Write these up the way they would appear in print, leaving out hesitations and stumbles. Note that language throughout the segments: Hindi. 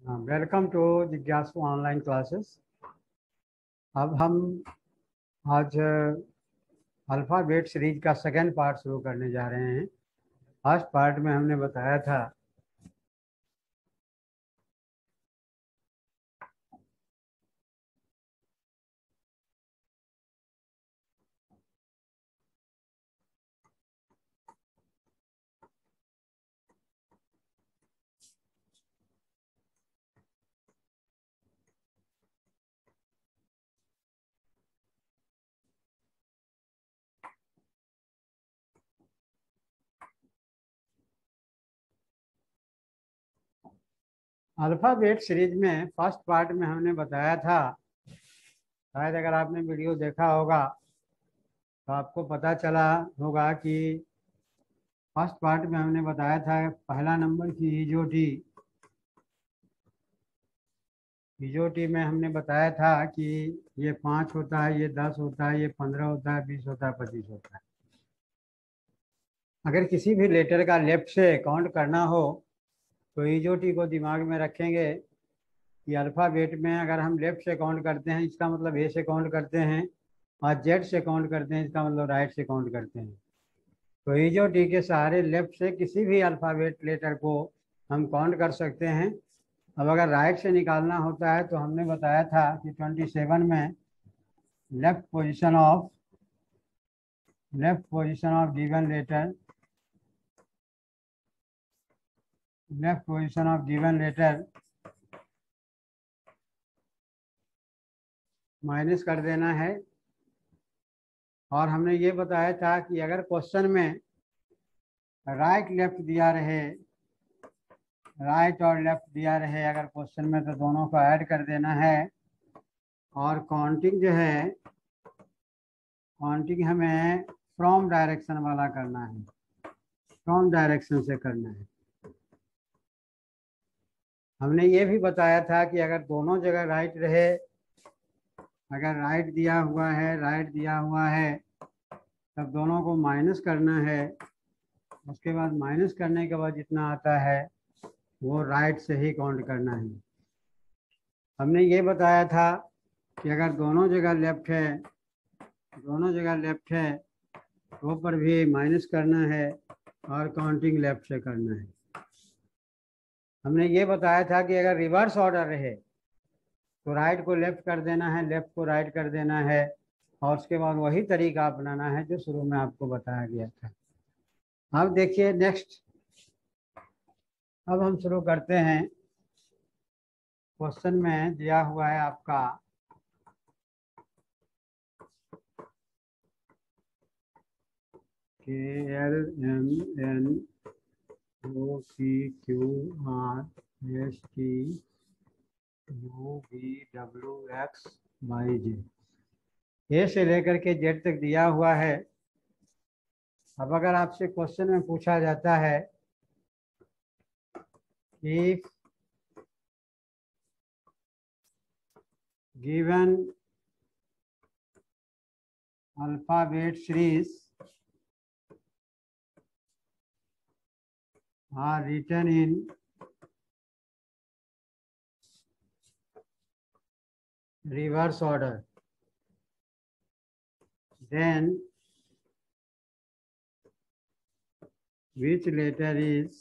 वेलकम टू जिज्ञासु ऑनलाइन क्लासेस। अब हम आज अल्फ़ाबेट सीरीज का सेकेंड पार्ट शुरू करने जा रहे हैं। फर्स्ट पार्ट में हमने बताया था अल्फ़ाबेट सीरीज में फर्स्ट पार्ट में हमने बताया था, शायद अगर आपने वीडियो देखा होगा तो आपको पता चला होगा कि फर्स्ट पार्ट में हमने बताया था पहला नंबर की ईजोटी। ईजोटी में हमने बताया था कि ये 5 होता है, ये 10 होता है, ये 15 होता है, 20 होता है, 25 होता है। अगर किसी भी लेटर का लेफ्ट से काउंट करना हो तो ईजोटी को दिमाग में रखेंगे कि अल्फ़ाबेट में अगर हम लेफ्ट से काउंट करते हैं इसका मतलब ए से काउंट करते हैं, और जेड से काउंट करते हैं इसका मतलब राइट से काउंट करते हैं। तो ईजोटी के सहारे लेफ्ट से किसी भी अल्फ़ाबेट लेटर को हम काउंट कर सकते हैं। अब अगर राइट से निकालना होता है तो हमने बताया था कि 27 में left position of given letter, left position of given letter minus कर देना है। और हमने ये बताया था कि अगर क्वेश्चन में राइट लेफ्ट दिया रहे, राइट और लेफ्ट दिया रहे अगर क्वेश्चन में, तो दोनों को ऐड कर देना है। और काउंटिंग जो है, काउंटिंग हमें फ्रॉम डायरेक्शन वाला करना है, फ्रॉम डायरेक्शन से करना है। हमने ये भी बताया था कि अगर दोनों जगह राइट रहे, अगर राइट दिया हुआ है, राइट दिया हुआ है, तब दोनों को माइनस करना है। उसके बाद माइनस करने के बाद जितना आता है वो राइट से ही काउंट करना है। हमने ये बताया था कि अगर दोनों जगह लेफ्ट है, दोनों जगह लेफ्ट है तो पर भी माइनस करना है और काउंटिंग लेफ्ट से करना है। हमने ये बताया था कि अगर रिवर्स ऑर्डर रहे तो राइट को लेफ्ट कर देना है, लेफ्ट को राइट कर देना है, और उसके बाद वही तरीका अपनाना है जो शुरू में आपको बताया गया था। अब देखिए नेक्स्ट, अब हम शुरू करते हैं। क्वेश्चन में दिया हुआ है आपका KLMNOPQRSTUVWXYZ, ए से लेकर के जेड तक दिया हुआ है। अब अगर आपसे क्वेश्चन में पूछा जाता है कि given alphabet series are written in reverse order, then which letter is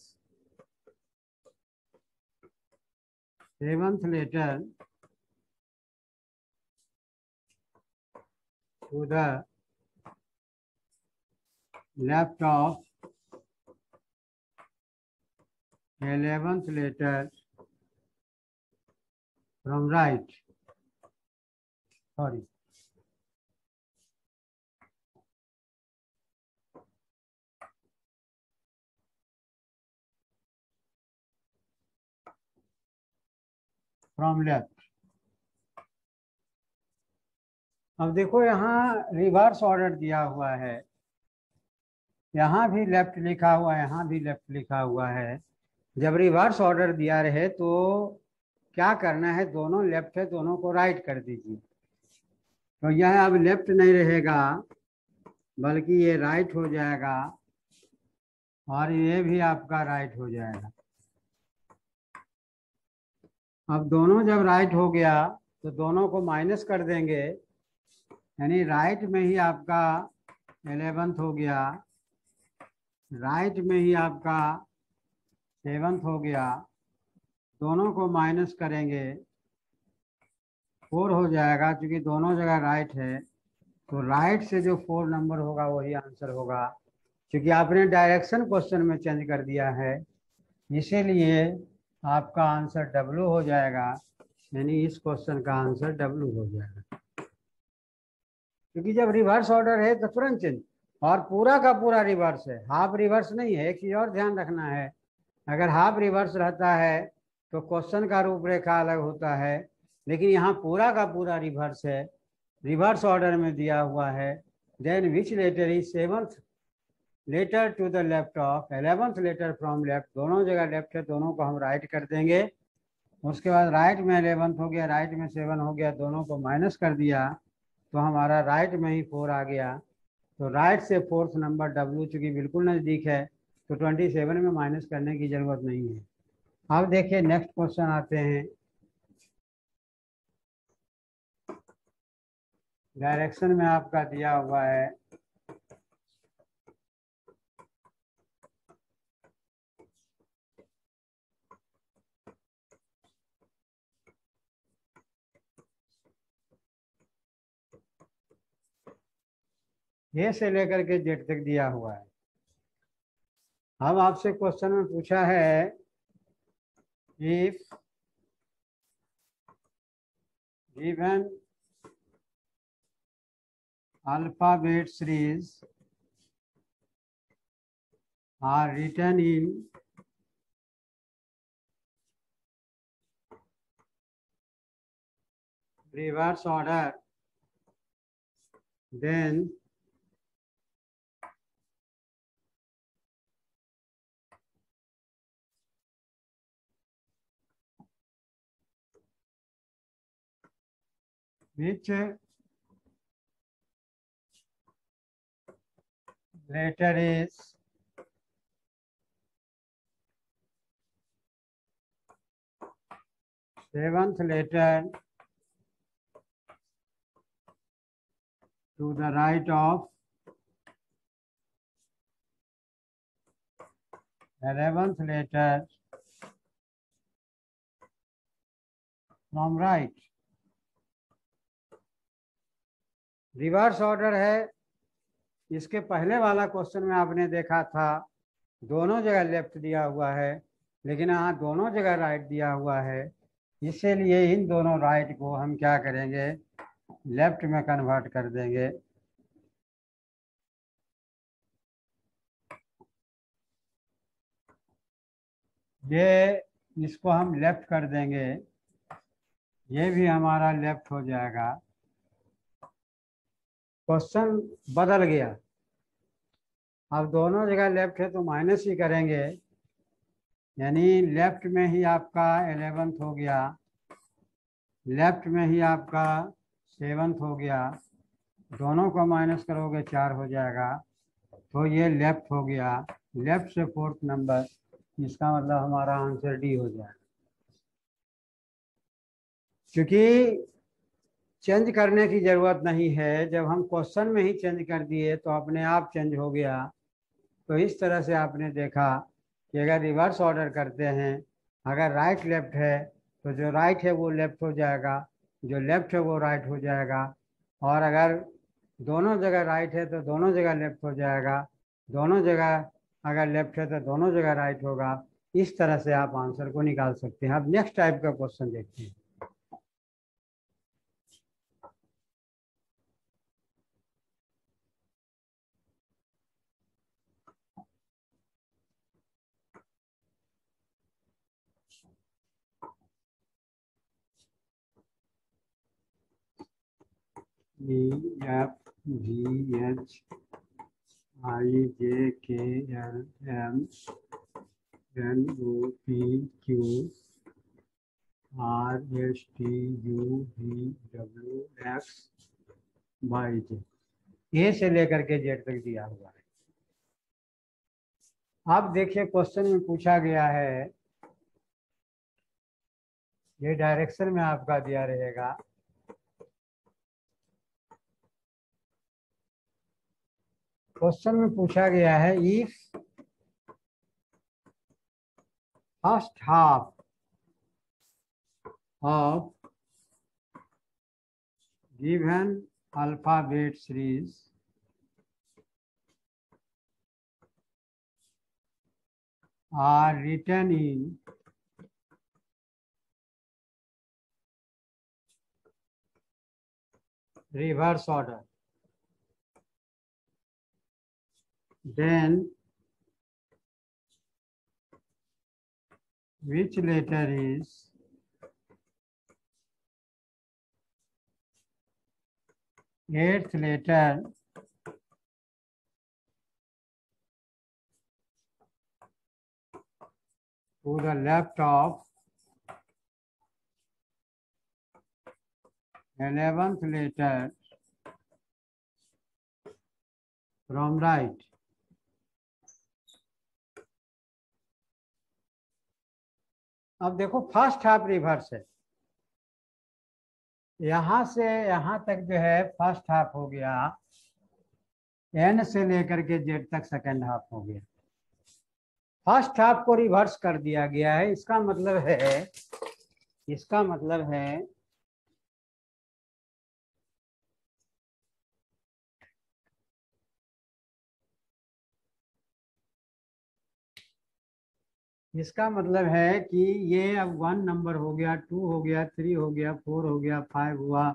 seventh letter to the left of 11th letter from right? Sorry. From left. अब देखो यहाँ रिवर्स ऑर्डर दिया हुआ है, यहाँ भी लेफ्ट लिखा हुआ है, यहाँ भी लेफ्ट लिखा हुआ है। जब रिवर्स ऑर्डर दिया रहे तो क्या करना है, दोनों लेफ्ट है दोनों को राइट कर दीजिए। तो यह अब लेफ्ट नहीं रहेगा बल्कि ये राइट हो जाएगा, और ये भी आपका राइट हो जाएगा। अब दोनों जब राइट हो गया तो दोनों को माइनस कर देंगे, यानी राइट में ही आपका 11th हो गया, राइट में ही आपका 7th हो गया, दोनों को माइनस करेंगे 4 हो जाएगा। क्योंकि दोनों जगह राइट है तो राइट से जो 4 नंबर होगा वही आंसर होगा। क्योंकि आपने डायरेक्शन क्वेश्चन में चेंज कर दिया है, इसीलिए आपका आंसर डब्लू हो जाएगा, यानी इस क्वेश्चन का आंसर डब्लू हो जाएगा। क्योंकि जब रिवर्स ऑर्डर है तो तुरंत चेंज, और पूरा का पूरा रिवर्स है, हाफ रिवर्स नहीं है। एक चीज और ध्यान रखना है, अगर हाफ रिवर्स रहता है तो क्वेश्चन का रूपरेखा अलग होता है, लेकिन यहाँ पूरा का पूरा रिवर्स है, रिवर्स ऑर्डर में दिया हुआ है। Then which letter is 7th letter to the left of 11th letter from left, दोनों जगह लेफ्ट है, दोनों को हम राइट कर देंगे। उसके बाद राइट में 11th हो गया, राइट में 7 हो गया, दोनों को माइनस कर दिया तो हमारा राइट में ही 4 आ गया। तो राइट से 4th नंबर डब्लू चूंकि बिल्कुल नज़दीक है तो 27 में माइनस करने की जरूरत नहीं है। अब देखिए नेक्स्ट क्वेश्चन आते हैं। डायरेक्शन में आपका दिया हुआ है ए से लेकर के जेड तक दिया हुआ है। अब आपसे क्वेश्चन में पूछा है if given alphabet series are written in reverse order, then which letter is seventh letter to the right of 11th letter from right। Reverse order है। इसके पहले वाला क्वेश्चन में आपने देखा था दोनों जगह लेफ्ट दिया हुआ है, लेकिन यहाँ दोनों जगह राइट दिया हुआ है, इसीलिए इन दोनों राइट को हम क्या करेंगे, लेफ्ट में कन्वर्ट कर देंगे। ये इसको हम लेफ्ट कर देंगे, ये भी हमारा लेफ्ट हो जाएगा। क्वेश्चन बदल गया, अब दोनों जगह लेफ्ट है तो माइनस ही करेंगे, यानी लेफ्ट में ही आपका 11th हो गया, लेफ्ट में ही आपका 7th हो गया, दोनों को माइनस करोगे 4 हो जाएगा, तो ये लेफ्ट हो गया। लेफ्ट से 4th नंबर, इसका मतलब हमारा आंसर डी हो जाएगा। क्योंकि चेंज करने की जरूरत नहीं है, जब हम क्वेश्चन में ही चेंज कर दिए तो अपने आप चेंज हो गया। तो इस तरह से आपने देखा कि अगर रिवर्स ऑर्डर करते हैं, अगर राइट लेफ्ट है तो जो राइट है वो लेफ्ट हो जाएगा, जो लेफ्ट है वो राइट हो जाएगा, और अगर दोनों जगह राइट है तो दोनों जगह लेफ्ट हो जाएगा, दोनों जगह अगर लेफ्ट है तो दोनों जगह राइट होगा। इस तरह से आप आंसर को निकाल सकते हैं। अब नेक्स्ट टाइप का क्वेश्चन देखते हैं। EFGHIJKLMNOPQRSTUVWXYZ, ए से लेकर के जेड तक दिया हुआ है। अब देखिए क्वेश्चन में पूछा गया है ये डायरेक्शन में आपका दिया रहेगा। क्वेश्चन में पूछा गया है if first half of given alphabet series are written in reverse order, then which letter is eighth letter to the left of 11th letter from right? अब देखो फर्स्ट हाफ रिवर्स है, यहां से यहां तक जो है फर्स्ट हाफ हो गया, एन से लेकर के जेड तक सेकंड हाफ हो गया। फर्स्ट हाफ को रिवर्स कर दिया गया है, इसका मतलब है कि ये अब 1 नंबर हो गया, 2 हो गया, 3 हो गया, 4 हो गया, 5 हुआ,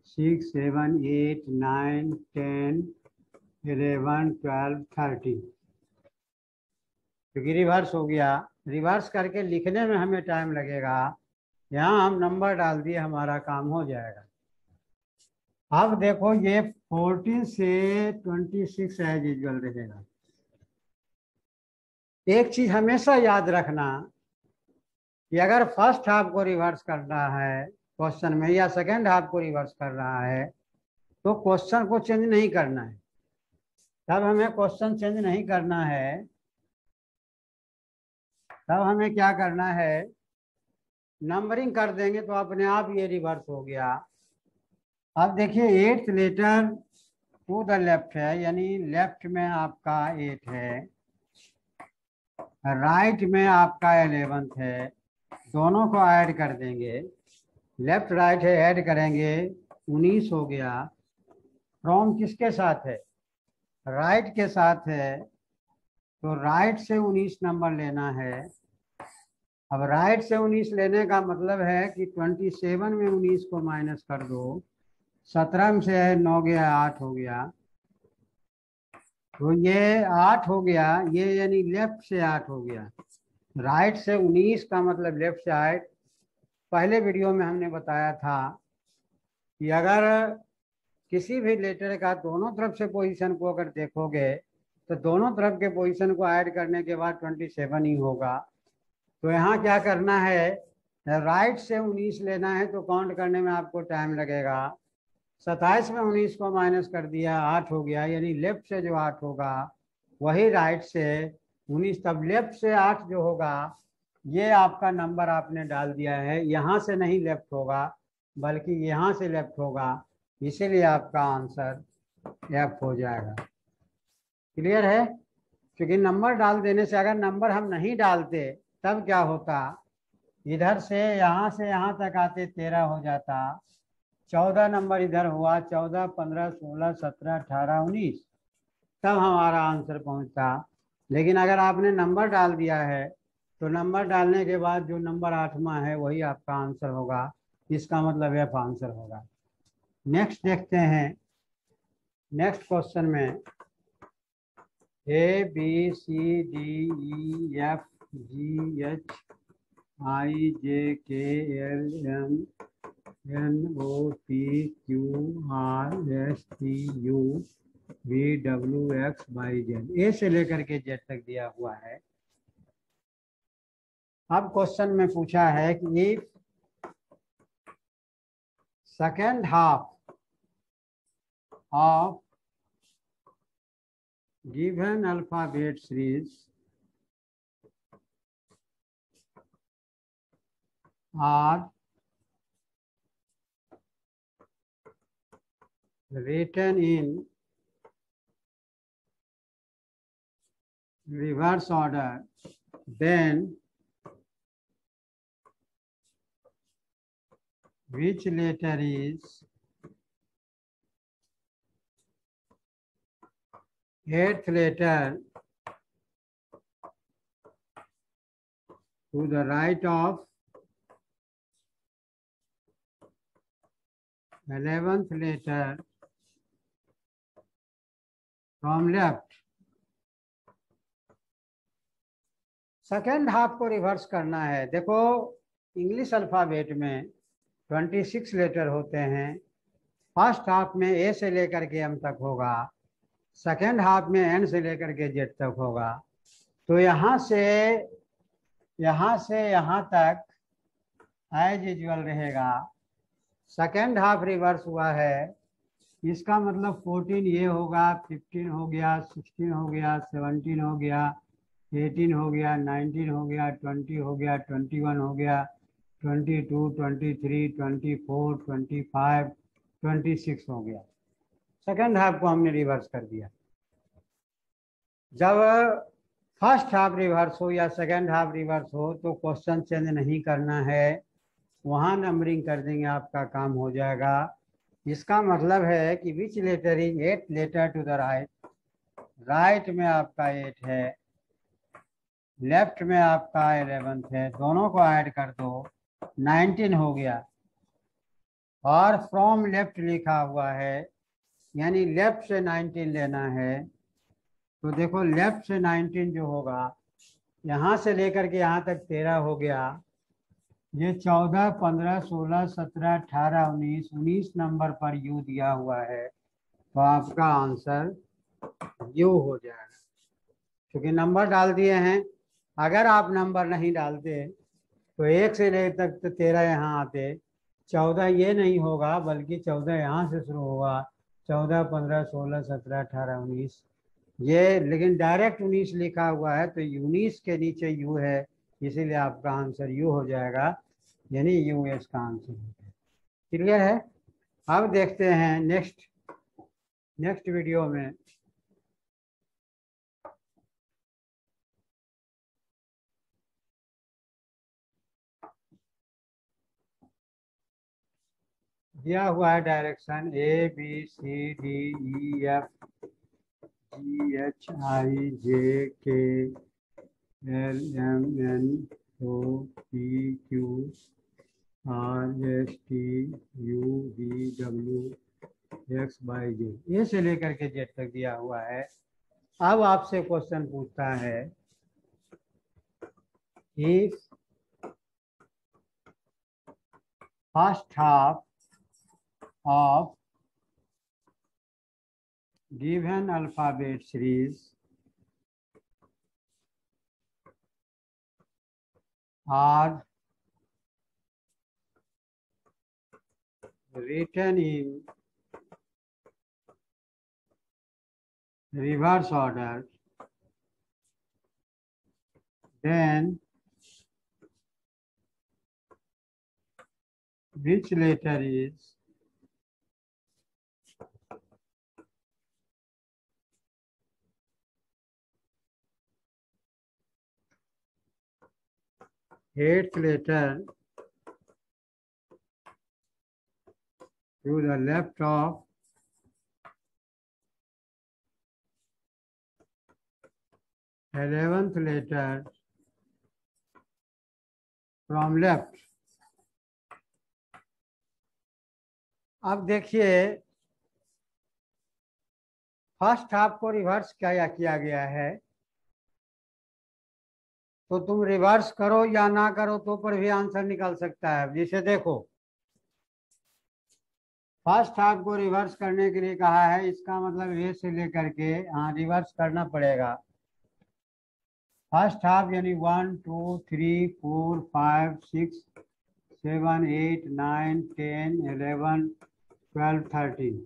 6 7 8 9 10 11 12 13, क्योंकि रिवर्स हो गया। रिवर्स करके लिखने में हमें टाइम लगेगा, यहाँ हम नंबर डाल दिए, हमारा काम हो जाएगा। अब देखो ये 14 से 26 एज यूजुअल रहेगा। एक चीज हमेशा याद रखना कि अगर फर्स्ट हाफ को रिवर्स करना है क्वेश्चन में, या सेकंड हाफ को रिवर्स कर रहा है, तो क्वेश्चन को चेंज नहीं करना है। तब हमें क्वेश्चन चेंज नहीं करना है, तब हमें क्या करना है, नंबरिंग कर देंगे तो अपने आप ये रिवर्स हो गया। अब देखिए 8th letter to the left है, यानी लेफ्ट में आपका 8 है, राइट में आपका 11th है, दोनों को ऐड कर देंगे, लेफ्ट राइट है, ऐड करेंगे 19 हो गया। फ्रॉम किसके साथ है, राइट के साथ है, तो राइट से 19 नंबर लेना है। अब राइट से 19 लेने का मतलब है कि 27 में 19 को माइनस कर दो, 17 से 9 गया 8 हो गया, तो ये 8 हो गया, ये यानी लेफ्ट से 8 हो गया। राइट से 19 का मतलब लेफ्ट से 8। पहले वीडियो में हमने बताया था कि अगर किसी भी लेटर का दोनों तरफ से पोजीशन को अगर देखोगे तो दोनों तरफ के पोजीशन को ऐड करने के बाद 27 ही होगा। तो यहाँ क्या करना है, राइट से 19 लेना है तो काउंट करने में आपको टाइम लगेगा। 27 में 19 को माइनस कर दिया, 8 हो गया, यानी लेफ्ट से जो 8 होगा वही राइट से 19, तब लेफ्ट से 8 जो होगा ये आपका नंबर आपने डाल दिया है, यहाँ से नहीं लेफ्ट होगा बल्कि यहाँ से लेफ्ट होगा, इसीलिए आपका आंसर एफ हो जाएगा। क्लियर है? क्योंकि नंबर डाल देने से, अगर नंबर हम नहीं डालते तब क्या होता, इधर से यहाँ तक आते 13 हो जाता, 14 नंबर इधर हुआ, 14 15 16 17 18 19, तब हमारा आंसर पहुंचता। लेकिन अगर आपने नंबर डाल दिया है तो नंबर डालने के बाद जो नंबर 8वां है वही आपका आंसर होगा, इसका मतलब एफ आंसर होगा। नेक्स्ट देखते हैं, नेक्स्ट क्वेश्चन में A B C D E F G H I J K L M N O P Q R S T U V W X Y Z, A से लेकर के जेड तक दिया हुआ है। अब क्वेश्चन में पूछा है कि if second half of given alphabet series are written in reverse order, then which letter is eighth letter to the right of 11th letter from left। Second half को रिवर्स करना है। देखो इंग्लिश अल्फाबेट में 26 लेटर होते हैं। फर्स्ट हाफ में ए से लेकर के एम तक होगा, सेकेंड हाफ में एन से लेकर के जेड तक होगा। तो यहाँ से यहाँ तक एज यूजुअल रहेगा। सेकेंड हाफ रिवर्स हुआ है, इसका मतलब 14 ये होगा, 15 हो गया, 16 हो गया, 17 हो गया, 18 हो गया, 19 हो गया, 20 हो गया, 21 हो गया, 22, 23, 24, 25, 26 हो गया। सेकेंड हाफ को हमने रिवर्स कर दिया। जब फर्स्ट हाफ रिवर्स हो या सेकेंड हाफ रिवर्स हो तो क्वेश्चन चेंज नहीं करना है, वहाँ नंबरिंग कर देंगे, आपका काम हो जाएगा। इसका मतलब है कि which letter is 8 letter to the right. Right में आपका 8 है, लेफ्ट में आपका 11th है, दोनों को ऐड कर दो 19 हो गया। और फ्रॉम लेफ्ट लिखा हुआ है, यानी लेफ्ट से 19 लेना है। तो देखो लेफ्ट से 19 जो होगा, यहाँ से लेकर के यहाँ तक 13 हो गया। ये 14, 15, 16, 17, 18, 19 नंबर पर यू दिया हुआ है, तो आपका आंसर यू हो जाएगा, क्योंकि नंबर डाल दिए हैं। अगर आप नंबर नहीं डालते तो 1 से ले तक तो 13 यहाँ आते, 14 ये नहीं होगा, बल्कि 14 यहाँ से शुरू होगा, 14, 15, 16, 17, 18, 19 ये। लेकिन डायरेक्ट 19 लिखा हुआ है, तो 19 के नीचे यू है, इसीलिए आपका आंसर यू हो जाएगा, यानी यू इसका आंसर है। क्लियर है? अब देखते हैं नेक्स्ट वीडियो में। दिया हुआ है डायरेक्शन ABCDEFGHIJKLMNOPQRSTUVW ये से लेकर के जेड तक दिया हुआ है। अब आपसे क्वेश्चन पूछता है, if first half of given alphabet series are written in reverse order, then which letter is eighth letter to the left of 11th letter from left। अब देखिए फर्स्ट हाफ को रिवर्स क्या किया गया है, तो तुम रिवर्स करो या ना करो तो पर भी आंसर निकल सकता है। जैसे देखो फर्स्ट हाफ को रिवर्स करने के लिए कहा है, इसका मतलब ए से लेकर के रिवर्स करना पड़ेगा। फर्स्ट हाफ यानी 1, 2, 3, 4, 5, 6, 7, 8, 9, 10, 11, 12, 13,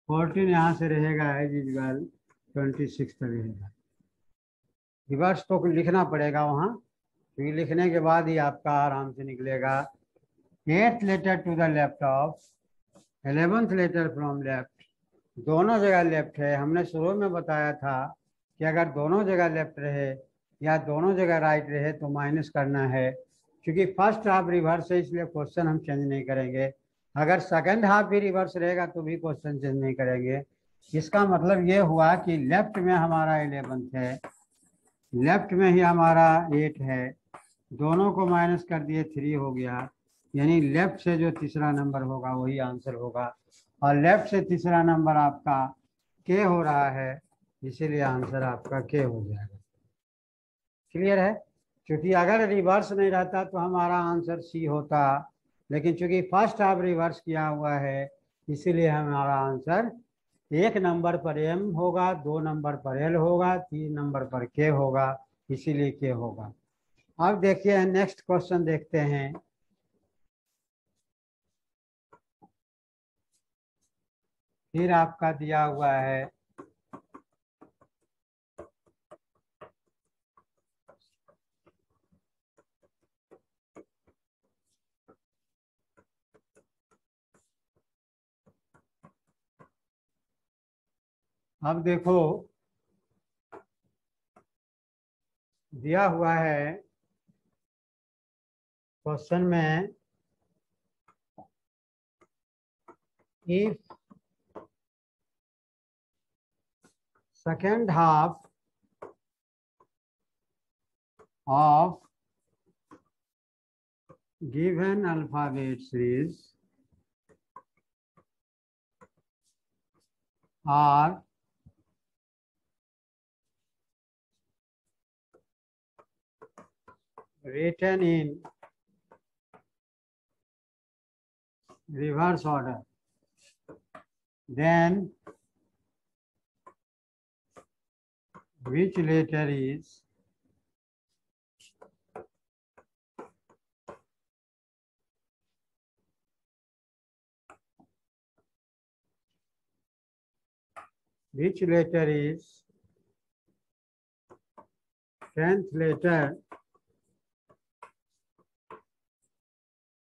14 यहाँ से रहेगा एज यूजुअल, 26 तक रहेगा। रिवर्स तो लिखना पड़ेगा वहाँ, क्योंकि लिखने के बाद ही आपका आराम से निकलेगा। 8th letter to the left of 11th letter from left, दोनों जगह लेफ्ट है। हमने शुरू में बताया था कि अगर दोनों जगह लेफ्ट रहे या दोनों जगह राइट रहे तो माइनस करना है। क्योंकि फर्स्ट हाफ रिवर्स है इसलिए क्वेश्चन हम चेंज नहीं करेंगे। अगर सेकंड हाफ भी रिवर्स रहेगा तो भी क्वेश्चन चेंज नहीं करेंगे। इसका मतलब ये हुआ कि लेफ्ट में हमारा 11th है, लेफ्ट में ही हमारा 8 है, दोनों को माइनस कर दिए 3 हो गया। यानी लेफ्ट से जो तीसरा नंबर होगा वही आंसर होगा, और लेफ्ट से तीसरा नंबर आपका के हो रहा है, इसीलिए आंसर आपका के हो जाएगा। क्लियर है? क्योंकि अगर रिवर्स नहीं रहता तो हमारा आंसर सी होता, लेकिन चूंकि फर्स्ट हाफ रिवर्स किया हुआ है इसीलिए हमारा आंसर 1 नंबर पर एम होगा, 2 नंबर पर एल होगा, 3 नंबर पर के होगा, इसीलिए के होगा। अब देखिए नेक्स्ट क्वेश्चन देखते हैं। फिर आपका दिया हुआ है अब देखो दिया हुआ है क्वेश्चन में, if second half of given alphabet series are written in reverse order, then which letter is which letter is 10th letter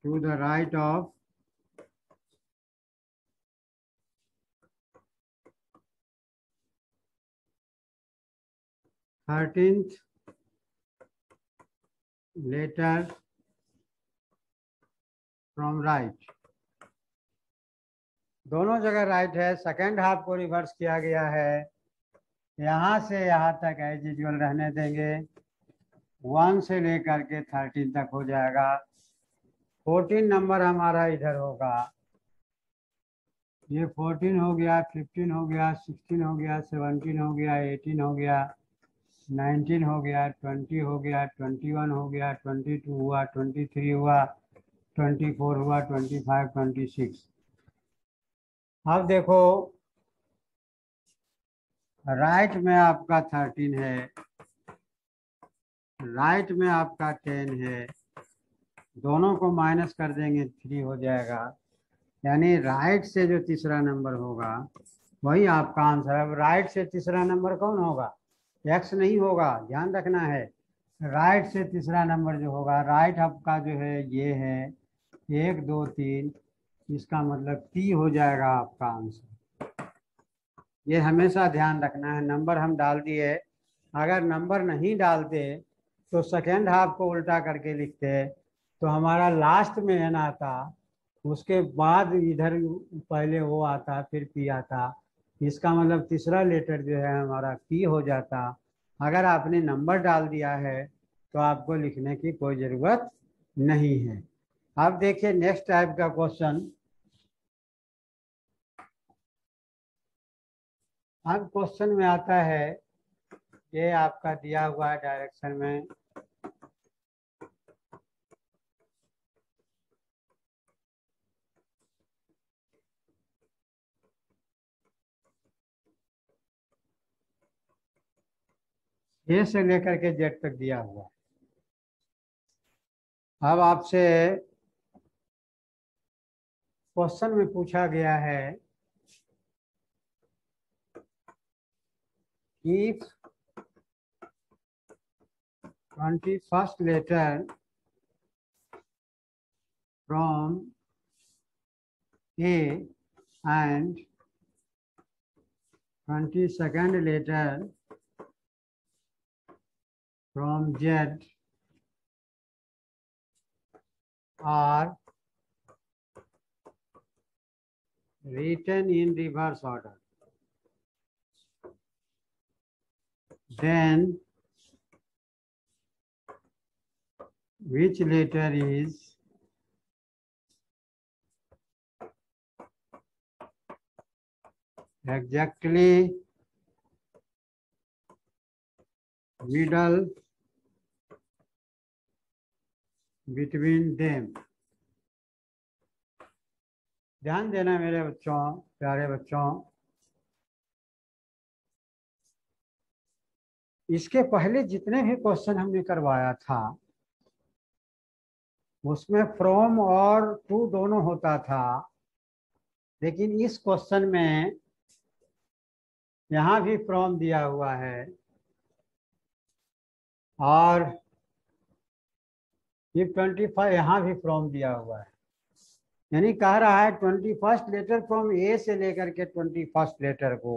to the right of thirteenth letter from right. दोनों जगह राइट है, सेकेंड हाफ को रिवर्स किया गया है। यहाँ से यहाँ तक एज यूजुअल रहने देंगे, 1 से लेकर के 13 तक हो जाएगा। 14 नंबर हमारा इधर होगा, ये 14 हो गया, 15 हो गया, 16 हो गया, 17 हो गया, 18 हो गया, 19 हो गया, 20 हो गया, 21 हो गया, 22 हुआ, 23 हुआ, 24 हुआ, 25, 26। अब देखो राइट में आपका 13 है, राइट में आपका 10 है, दोनों को माइनस कर देंगे 3 हो जाएगा। यानी राइट से जो तीसरा नंबर होगा वही आपका आंसर है। अब राइट से तीसरा नंबर कौन होगा? एक्स नहीं होगा, ध्यान रखना है। राइट से तीसरा नंबर जो होगा, राइट आपका जो है ये है 1 2 3, इसका मतलब टी हो जाएगा आपका आंसर। ये हमेशा ध्यान रखना है। नंबर हम डाल दिए, अगर नंबर नहीं डालते तो सेकेंड हाफ को उल्टा करके लिखते तो हमारा लास्ट में एन आता, उसके बाद इधर पहले वो आता, फिर पी आता। इसका मतलब तीसरा लेटर जो है हमारा पी हो जाता। अगर आपने नंबर डाल दिया है तो आपको लिखने की कोई ज़रूरत नहीं है। अब देखिए नेक्स्ट टाइप का क्वेश्चन। अब क्वेश्चन में आता है, ये आपका दिया हुआ है डायरेक्शन में, ए से लेकर के जेड तक दिया हुआ है। अब आपसे क्वेश्चन में पूछा गया है if 21st letter from A and 22nd letter from Z are written in reverse order. Then which letter is exactly middle between them? ध्यान देना मेरे बच्चों, प्यारे बच्चों, इसके पहले जितने भी क्वेश्चन हमने करवाया था उसमें फ्रॉम और टू दोनों होता था, लेकिन इस क्वेश्चन में यहाँ भी फ्रॉम दिया हुआ है और ये 25 यहाँ भी फ्रॉम दिया हुआ है। यानी कह रहा है 21st लेटर फ्रॉम ए से लेकर के 21st लेटर को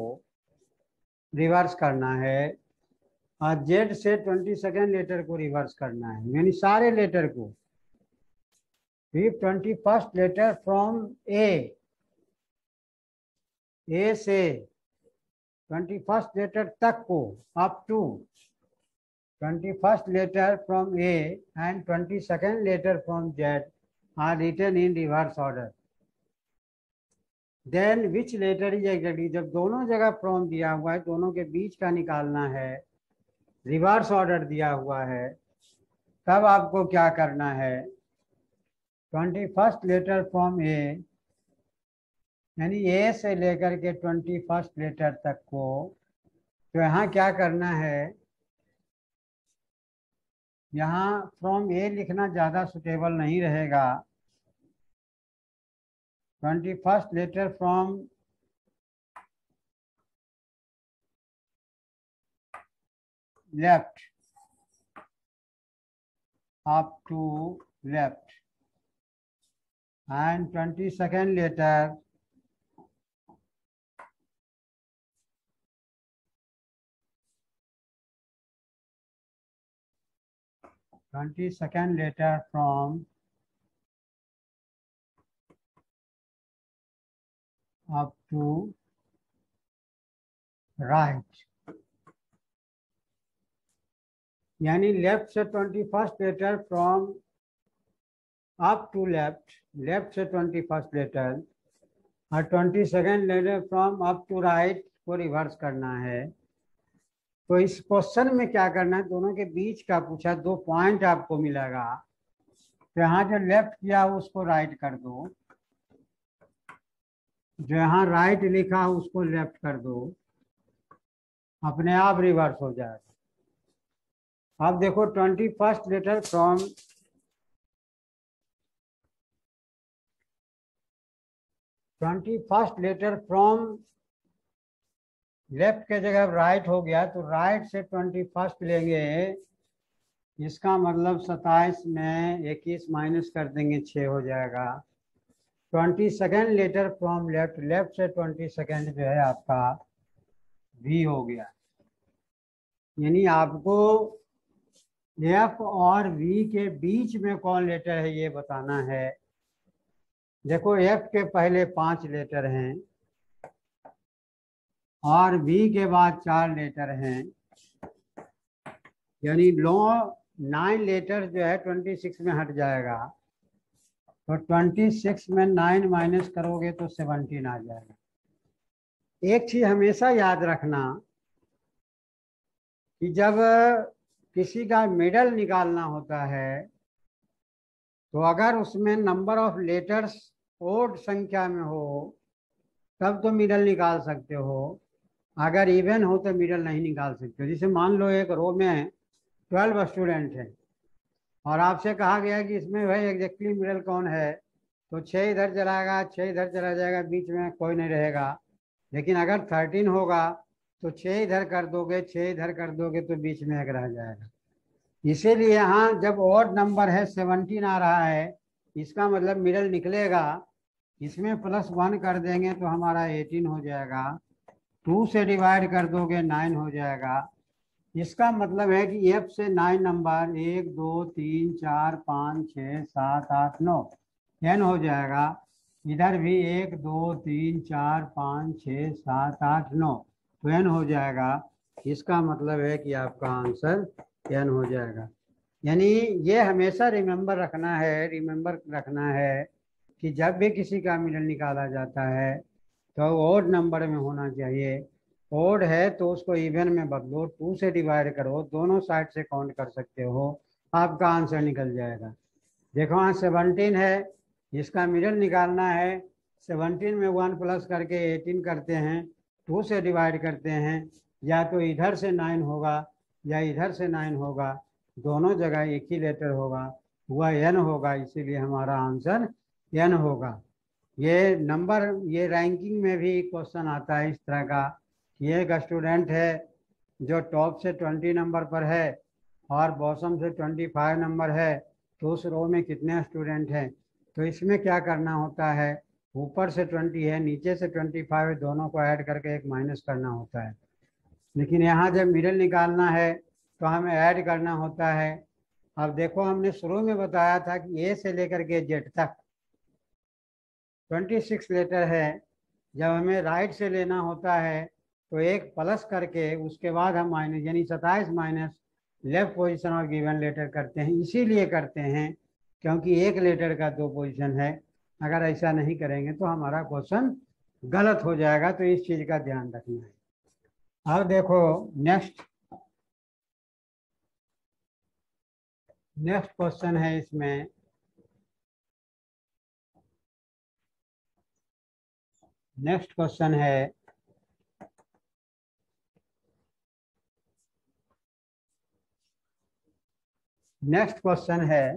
रिवर्स करना है और जेड से 22nd लेटर को रिवर्स करना है, यानी सारे लेटर को। फिर 21st लेटर फ्रॉम ए से 21st लेटर तक को up to 21st letter from A and 22nd letter from Z are written in reverse order. Then which letter is exactly, जब दोनों जगह from दिया हुआ है, दोनों के बीच का निकालना है, रिवर्स ऑर्डर दिया हुआ है, तब आपको क्या करना है? 21st लेटर फ्रॉम ए, यानी ए से लेकर के 21st लेटर तक को, तो यहाँ क्या करना है? यहाँ फ्रॉम ए लिखना ज़्यादा सुटेबल नहीं रहेगा। 21st letter from left up to left and 22nd letter from up to right, यानी लेफ्ट से 21st letter from up to left, left से 21st लेटर और 22nd letter from up to right को रिवर्स करना है। तो इस क्वेश्चन में क्या करना है? दोनों के बीच का पूछा, 2 पॉइंट आपको मिलेगा, तो यहाँ जो लेफ्ट किया उसको राइट कर दो, जो यहाँ राइट लिखा उसको लेफ्ट कर दो, अपने आप रिवर्स हो जाएगा। अब देखो 21st लेटर फ्रॉम लेफ्ट के जगह राइट हो गया, तो राइट से 21st लेंगे, इसका मतलब 27 में 21 माइनस कर देंगे, 6 हो जाएगा। 22nd letter from left, left से 22nd जो है आपका वी हो गया। यानी आपको एफ और वी के बीच में कौन लेटर है ये बताना है। देखो एफ के पहले 5 लेटर हैं और वी के बाद 4 लेटर हैं, यानी 9 लेटर जो है 26 में हट जाएगा, तो 26 में 9 माइनस करोगे तो 17 आ जाएगा। एक चीज हमेशा याद रखना कि जब किसी का मिडल निकालना होता है तो अगर उसमें नंबर ऑफ लेटर्स ओड संख्या में हो तब तो मिडल निकाल सकते हो, अगर इवन हो तो मिडल नहीं निकाल सकते। जैसे मान लो एक रो में 12 स्टूडेंट हैं और आपसे कहा गया कि इसमें भाई एग्जैक्टली मिडल कौन है, तो 6 इधर चलाएगा, 6 इधर चला जाएगा, बीच में कोई नहीं रहेगा। लेकिन अगर 13 होगा तो 6 इधर कर दोगे, 6 इधर कर दोगे तो बीच में एक रह जाएगा। इसीलिए यहाँ जब ऑड नंबर है 17 आ रहा है, इसका मतलब मिडल निकलेगा इसमें +1 कर देंगे तो हमारा 18 हो जाएगा। 2 से डिवाइड कर दोगे 9 हो जाएगा। इसका मतलब है कि F से 9 नंबर 1 2 3 4 5 6 7 8 9 n हो जाएगा। इधर भी 1 2 3 4 5 6 7 8 9 तो n हो जाएगा। इसका मतलब है कि आपका आंसर n हो जाएगा। यानी ये हमेशा रिमेंबर रखना है कि जब भी किसी का मिडल निकाला जाता है तो ओड नंबर में होना चाहिए। ओड है तो उसको इवन में बदलो, 2 से डिवाइड करो, दोनों साइड से काउंट कर सकते हो, आपका आंसर निकल जाएगा। देखो यहाँ 17 है, इसका मिडल निकालना है। 17 में 1 प्लस करके 18 करते हैं, 2 से डिवाइड करते हैं, या तो इधर से 9 होगा या इधर से 9 होगा, दोनों जगह एक ही लेटर होगा, वह n होगा, इसीलिए हमारा आंसर n होगा। ये नंबर, ये रैंकिंग में भी क्वेश्चन आता है इस तरह का कि एक स्टूडेंट है जो टॉप से 20 नंबर पर है और बॉटम से 25 नंबर है, तो उस रो में कितने स्टूडेंट हैं। तो इसमें क्या करना होता है, ऊपर से 20 है, नीचे से 25 है, दोनों को ऐड करके एक माइनस करना होता है। लेकिन यहाँ जब मिडिल निकालना है तो हमें ऐड करना होता है। अब देखो, हमने शुरू में बताया था कि ए से लेकर के जेड तक 26 लेटर है। जब हमें राइट से लेना होता है तो एक प्लस करके उसके बाद हम माइनस, यानी 27 माइनस लेफ्ट पोजीशन और गिवन लेटर करते हैं। इसीलिए करते हैं क्योंकि एक लेटर का 2 पोजीशन है। अगर ऐसा नहीं करेंगे तो हमारा क्वेश्चन गलत हो जाएगा, तो इस चीज का ध्यान रखना है। अब देखो नेक्स्ट क्वेश्चन है इसमें। नेक्स्ट क्वेश्चन है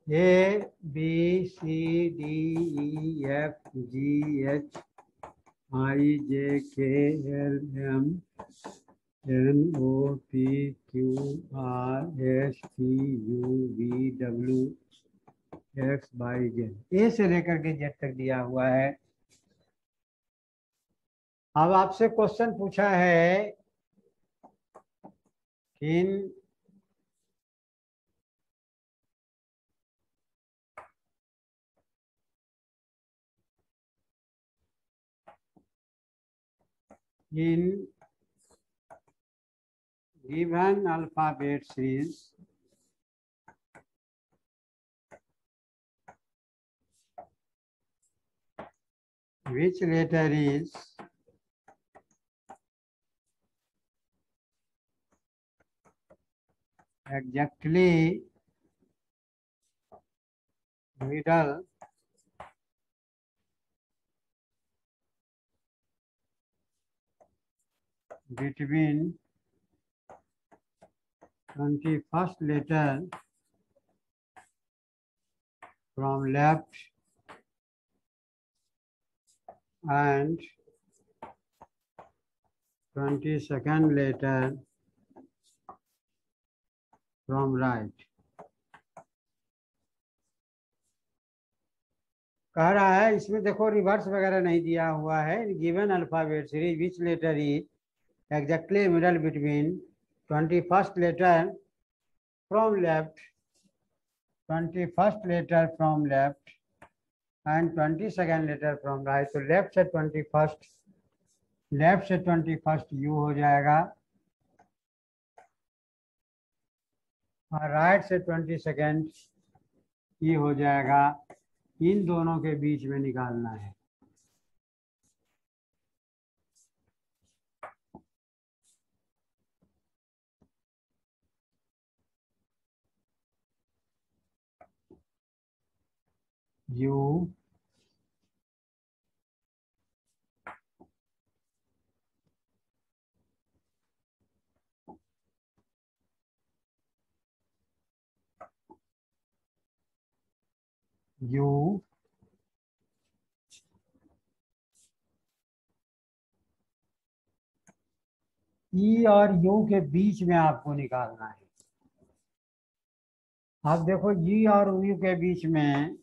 ABCDEFGHIJKLMNOPQRSTUVWXYZ, ए से लेकर के जेड तक दिया हुआ है। अब आपसे क्वेश्चन पूछा है कि in given alphabet series which letter is exactly middle between 21st letter from left and 22nd letter from right। कह रहा है इसमें देखो रिवर्स वगैरह नहीं दिया हुआ है। Given alphabet series which letter is exactly middle between 21st letter from left, 21st letter from left and 22nd letter from right. तो लेफ्ट से 21st यू हो जाएगा और राइट से 22nd ई हो जाएगा। इन दोनों के बीच में निकालना है। यू यू ई और यू के बीच में आपको निकालना है। अब देखो ई और यू के बीच में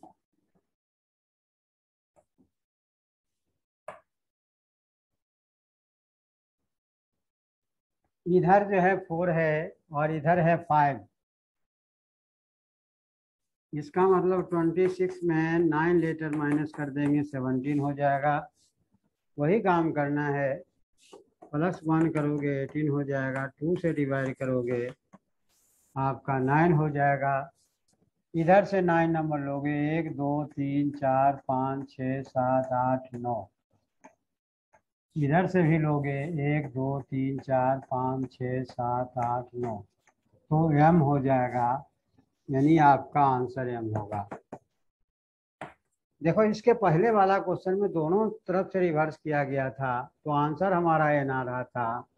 इधर जो है 4 है और इधर है 5। इसका मतलब 26 में 9 लेटर माइनस कर देंगे 17 हो जाएगा। वही काम करना है, +1 करोगे 18 हो जाएगा, 2 से डिवाइड करोगे आपका 9 हो जाएगा। इधर से 9 नंबर लोगे, 1 2 3 4 5 6 7 8 9। इधर से भी लोगे 1 2 3 4 5 6 7 8 9, तो m हो जाएगा, यानी आपका आंसर m होगा। देखो इसके पहले वाला क्वेश्चन में दोनों तरफ से रिवर्स किया गया था तो आंसर हमारा n आ रहा था।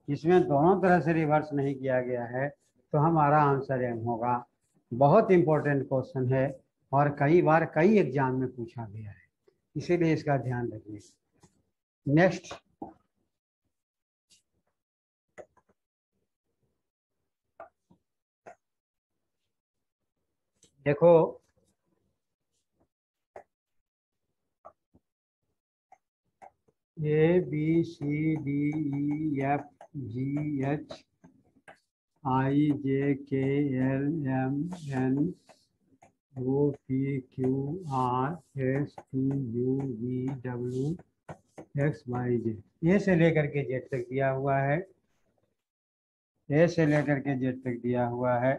इसमें दोनों तरह से रिवर्स नहीं किया गया है तो हमारा आंसर m होगा। बहुत इंपॉर्टेंट क्वेश्चन है और कई बार कई एग्जाम में पूछा गया है, इसीलिए इसका ध्यान रखिए। नेक्स्ट, देखो ABCDEFGHIJKLMNOPQRSTUVW ए से लेकर के जेड तक दिया हुआ है, ए से लेकर के जेड तक दिया हुआ है।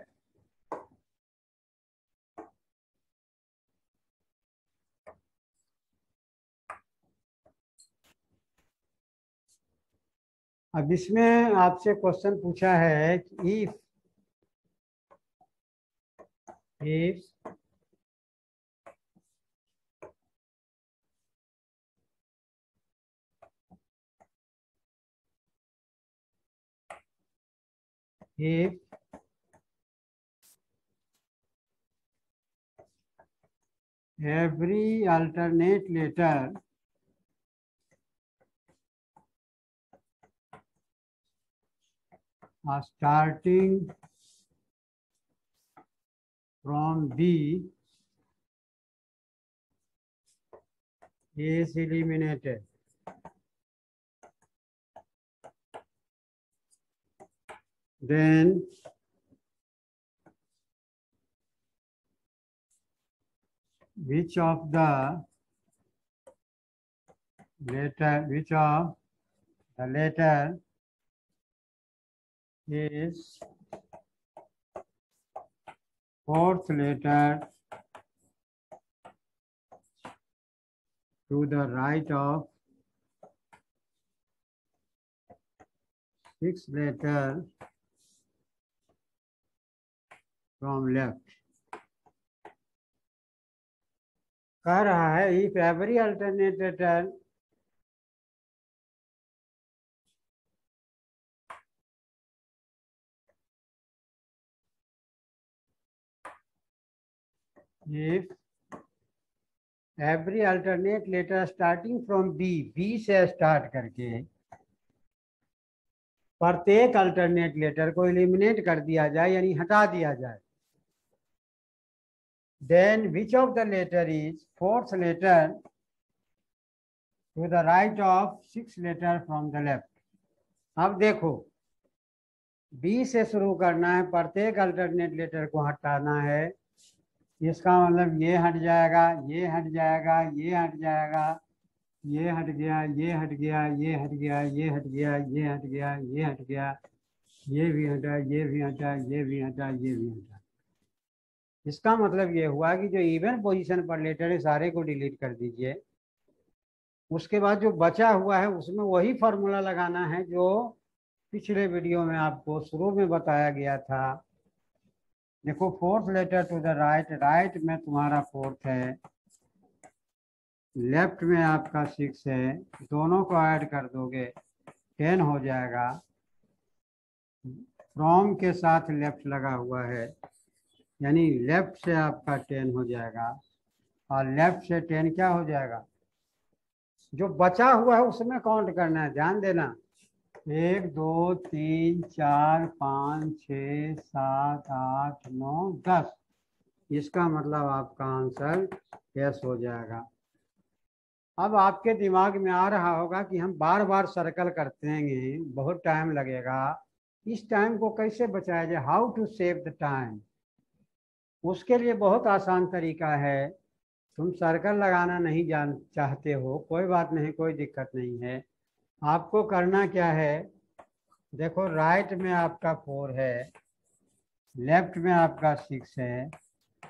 अब इसमें आपसे क्वेश्चन पूछा है कि if if every alternate letter starting from B is eliminated, then which of the letter is fourth letter to the right of sixth letter from left। कह रहा है if every alternate letter if every alternate letter starting from B से स्टार्ट करके प्रत्येक अल्टरनेट लेटर को एलिमिनेट कर दिया जाए यानी हटा दिया जाए, then which of the letter is fourth letter to the right of sixth letter from the left। अब देखो बी से शुरू करना है, प्रत्येक अल्टरनेट लेटर को हटाना है, इसका मतलब ये हट जाएगा, ये हट जाएगा, ये हट जाएगा, ये हट गया, ये हट गया, ये हट गया, ये हट गया, ये हट गया, ये हट गया, ये भी हटा, ये भी हटा, ये भी हटा, ये भी हटा। इसका मतलब ये हुआ कि जो इवन पोजीशन पर लेटर है सारे को डिलीट कर दीजिए। उसके बाद जो बचा हुआ है उसमें वही फॉर्मूला लगाना है जो पिछले वीडियो में आपको शुरू में बताया गया था। देखो fourth letter to the right, right में तुम्हारा फोर्थ है, लेफ्ट में आपका 6 है, दोनों को ऐड कर दोगे 10 हो जाएगा। फ्रॉम के साथ लेफ्ट लगा हुआ है यानी लेफ्ट से आपका 10 हो जाएगा और लेफ्ट से 10 क्या हो जाएगा, जो बचा हुआ है उसमें काउंट करना है, ध्यान देना। 1 2 3 4 5 6 7 8 9 10, इसका मतलब आपका आंसर यस हो जाएगा। अब आपके दिमाग में आ रहा होगा कि हम बार बार सर्कल करते हैं, बहुत टाइम लगेगा, इस टाइम को कैसे बचाया जाए, how to save the time. उसके लिए बहुत आसान तरीका है। तुम सर्कल लगाना नहीं जान चाहते हो, कोई बात नहीं, कोई दिक्कत नहीं है। आपको करना क्या है, देखो राइट में आपका 4 है, लेफ्ट में आपका 6 है,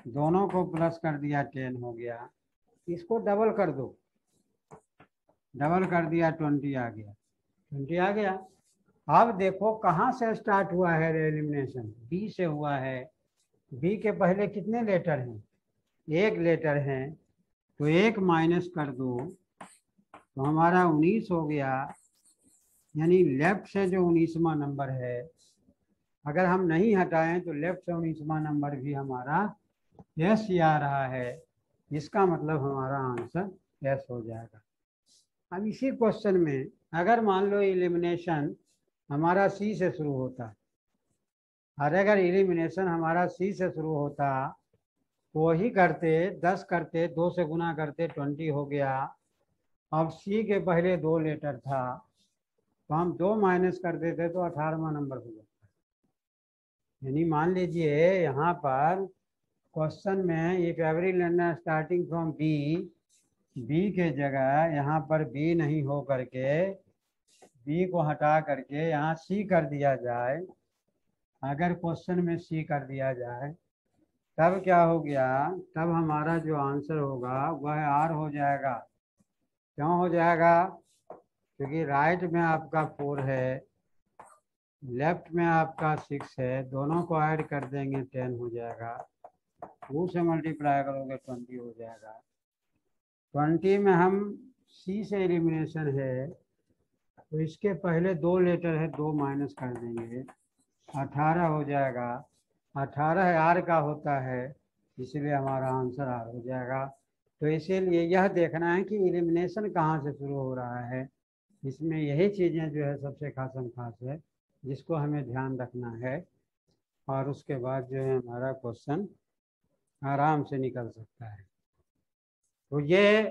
दोनों को प्लस कर दिया 10 हो गया। इसको डबल कर दो, डबल कर दिया 20 आ गया, 20 आ गया। अब देखो कहाँ से स्टार्ट हुआ है एलिमिनेशन, बी से हुआ है। बी के पहले कितने लेटर हैं, एक लेटर है, तो एक माइनस कर दो तो हमारा 19 हो गया। यानी लेफ्ट से जो 19वां नंबर है, अगर हम नहीं हटाएं तो लेफ्ट से 19वां नंबर भी हमारा यस ही आ रहा है। इसका मतलब हमारा आंसर यस हो जाएगा। अब इसी क्वेश्चन में अगर मान लो एलिमिनेशन हमारा सी से शुरू होता, और अगर एलिमिनेशन हमारा सी से शुरू होता, तो वही करते 10 करते, 2 से गुना करते 20 हो गया। अब सी के पहले 2 लेटर था, तो हम 2 माइनस कर देते तो 18वां नंबर हो जाता। यानी मान लीजिए यहाँ पर क्वेश्चन में if every learner starting from B, B के जगह यहाँ पर बी नहीं हो करके बी को हटा करके यहाँ सी कर दिया जाए, अगर क्वेश्चन में सी कर दिया जाए, तब क्या हो गया, तब हमारा जो आंसर होगा वह आर हो जाएगा। क्यों हो जाएगा, क्योंकि राइट में आपका 4 है, लेफ्ट में आपका 6 है, दोनों को ऐड कर देंगे 10 हो जाएगा, 2 से मल्टीप्लाई करोगे 20 हो जाएगा। 20 में हम सी से एलिमिनेशन है, तो इसके पहले 2 लेटर है, 2 माइनस कर देंगे, 18 हो जाएगा। 18 आर का होता है, इसलिए हमारा आंसर आर हो जाएगा। तो इसीलिए यह देखना है कि एलिमिनेशन कहाँ से शुरू हो रहा है, इसमें यही चीज़ें जो है सबसे खासम खास है, जिसको हमें ध्यान रखना है, और उसके बाद जो है हमारा क्वेश्चन आराम से निकल सकता है। तो ये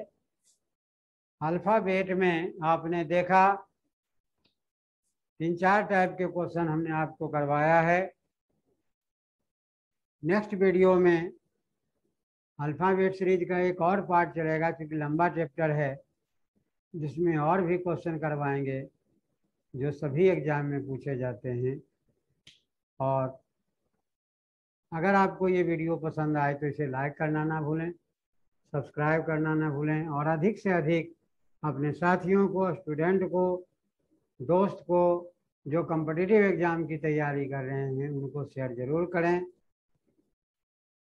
अल्फ़ाबेट में आपने देखा 3-4 टाइप के क्वेश्चन हमने आपको करवाया है। नेक्स्ट वीडियो में अल्फ़ाबेट सीरीज का एक और पार्ट चलेगा, क्योंकि लंबा चैप्टर है, जिसमें और भी क्वेश्चन करवाएंगे जो सभी एग्जाम में पूछे जाते हैं। और अगर आपको ये वीडियो पसंद आए तो इसे लाइक करना ना भूलें, सब्सक्राइब करना ना भूलें, और अधिक से अधिक अपने साथियों को, स्टूडेंट को, दोस्त को जो कॉम्पिटिटिव एग्ज़ाम की तैयारी कर रहे हैं उनको शेयर ज़रूर करें,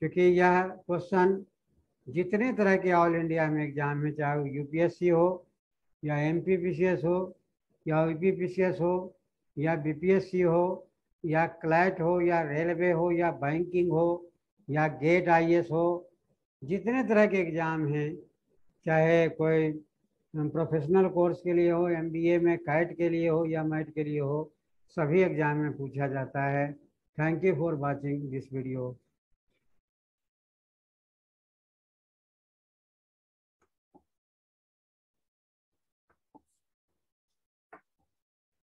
क्योंकि यह क्वेश्चन जितने तरह के ऑल इंडिया में एग्ज़ाम में, चाहे वो यूपीएससी हो या एमपीपीसीएस हो या यूपीपीसीएस हो या बीपीएससी हो या क्लैट हो या रेलवे हो या बैंकिंग हो या गेट आईएएस हो, जितने तरह के एग्ज़ाम हैं, चाहे कोई प्रोफेशनल कोर्स के लिए हो, एमबीए में कैट के लिए हो या मैट के लिए हो, सभी एग्ज़ाम में पूछा जाता है। Thank you for watching this video.